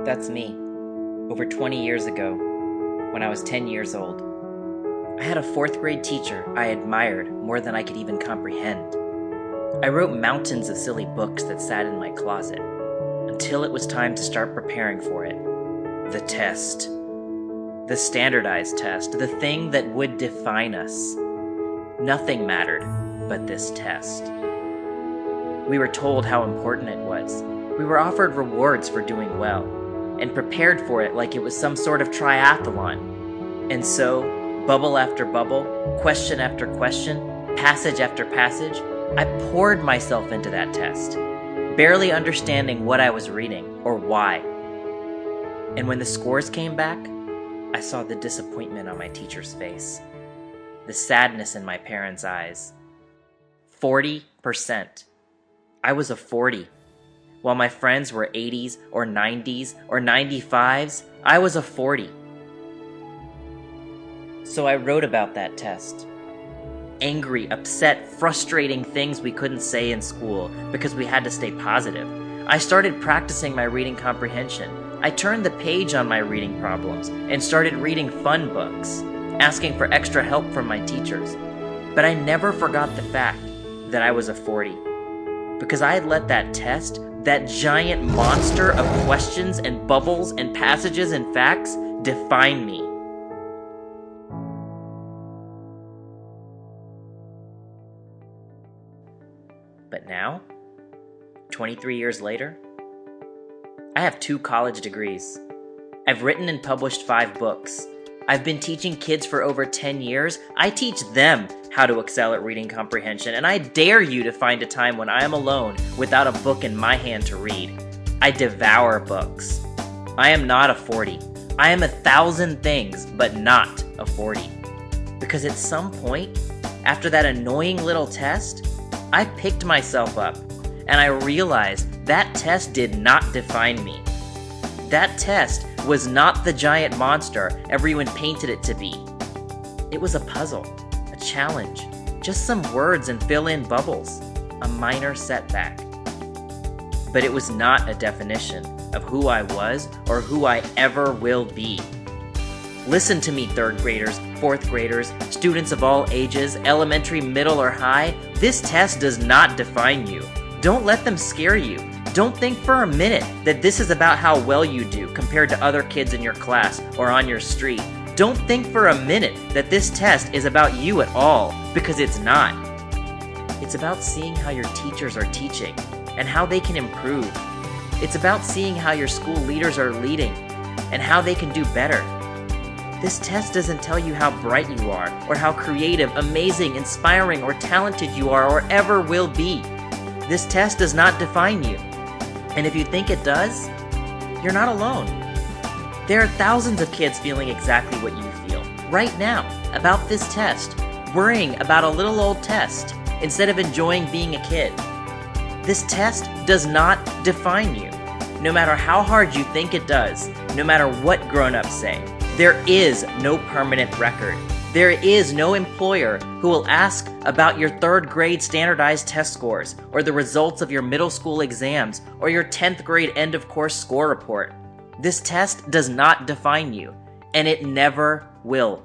That's me, over 20 years ago, when I was 10 years old. I had a fourth grade teacher I admired more than I could even comprehend. I wrote mountains of silly books that sat in my closet, until it was time to start preparing for it. The test. The standardized test, the thing that would define us. Nothing mattered but this test. We were told how important it was. We were offered rewards for doing well, and prepared for it like it was some sort of triathlon. And so, bubble after bubble, question after question, passage after passage, I poured myself into that test, barely understanding what I was reading or why. And when the scores came back, I saw the disappointment on my teacher's face, the sadness in my parents' eyes. 40%. I was a 40. While my friends were 80s or 90s or 95s, I was a 40. So I wrote about that test. Angry, upset, frustrating things we couldn't say in school because we had to stay positive. I started practicing my reading comprehension. I turned the page on my reading problems and started reading fun books, asking for extra help from my teachers. But I never forgot the fact that I was a 40. Because I had let that test, that giant monster of questions and bubbles and passages and facts, define me. But now, 23 years later, I have 2 college degrees. I've written and published 5 books. I've been teaching kids for over 10 years. I teach them how to excel at reading comprehension, and I dare you to find a time when I am alone without a book in my hand to read. I devour books. I am not a 40. I am 1,000 things, but not a 40. Because at some point, after that annoying little test, I picked myself up, and I realized that test did not define me. That test was not the giant monster everyone painted it to be. It was a puzzle, a challenge, just some words and fill-in bubbles, a minor setback. But it was not a definition of who I was or who I ever will be. Listen to me, 3rd graders, 4th graders, students of all ages, elementary, middle, or high. This test does not define you. Don't let them scare you. Don't think for a minute that this is about how well you do compared to other kids in your class or on your street. Don't think for a minute that this test is about you at all, because it's not. It's about seeing how your teachers are teaching and how they can improve. It's about seeing how your school leaders are leading and how they can do better. This test doesn't tell you how bright you are or how creative, amazing, inspiring, or talented you are or ever will be. This test does not define you. And if you think it does, you're not alone. There are thousands of kids feeling exactly what you feel right now about this test, worrying about a little old test instead of enjoying being a kid. This test does not define you. No matter how hard you think it does, no matter what grown-ups say, there is no permanent record. There is no employer who will ask about your 3rd grade standardized test scores, or the results of your middle school exams, or your 10th grade end of course score report. This test does not define you, and it never will.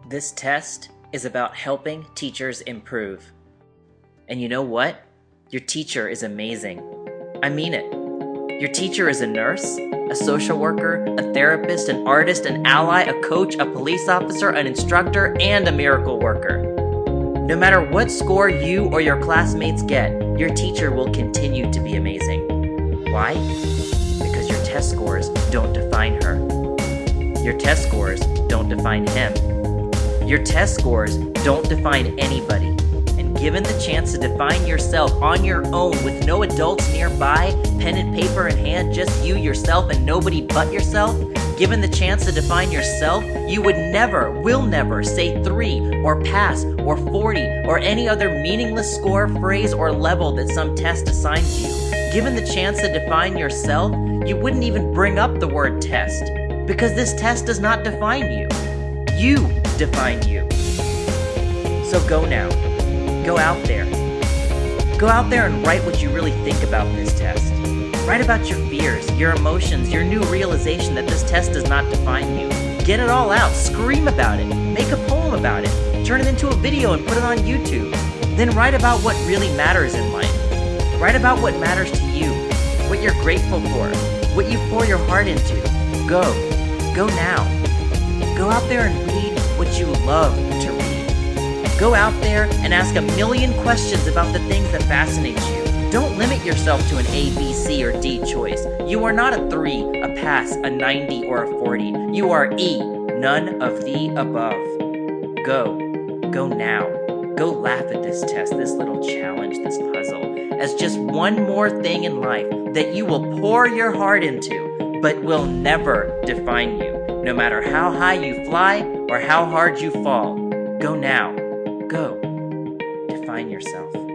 This test is about helping teachers improve. And you know what? Your teacher is amazing. I mean it. Your teacher is a nurse, a social worker, a therapist, an artist, an ally, a coach, a police officer, an instructor, and a miracle worker. No matter what score you or your classmates get, your teacher will continue to be amazing. Why? Because your test scores don't define her. Your test scores don't define him. Your test scores don't define anybody. And given the chance to define yourself on your own with no adults nearby, pen and paper in hand, just you, yourself, and nobody but yourself, given the chance to define yourself, you would never, will never say 3 or pass or 40 or any other meaningless score, phrase, or level that some test assigns you. Given the chance to define yourself, you wouldn't even bring up the word test, because this test does not define you. You define you. So go now. Go out there. Go out there and write what you really think about this test. Write about your fears, your emotions, your new realization that this test does not define you. Get it all out. Scream about it. Make a poem about it. Turn it into a video and put it on YouTube. Then write about what really matters in life. Write about what matters to you, what you're grateful for, what you pour your heart into. Go. Go now. Go out there and read what you love to read. Go out there and ask a million questions about the things that fascinate you. Don't limit yourself to an A, B, C, or D choice. You are not a 3, a pass, a 90, or a 40. You are E, none of the above. Go. Go now. Go laugh at this test, this little challenge, this puzzle, as just one more thing in life that you will pour your heart into, but will never define you, no matter how high you fly or how hard you fall. Go now. Go. Define yourself.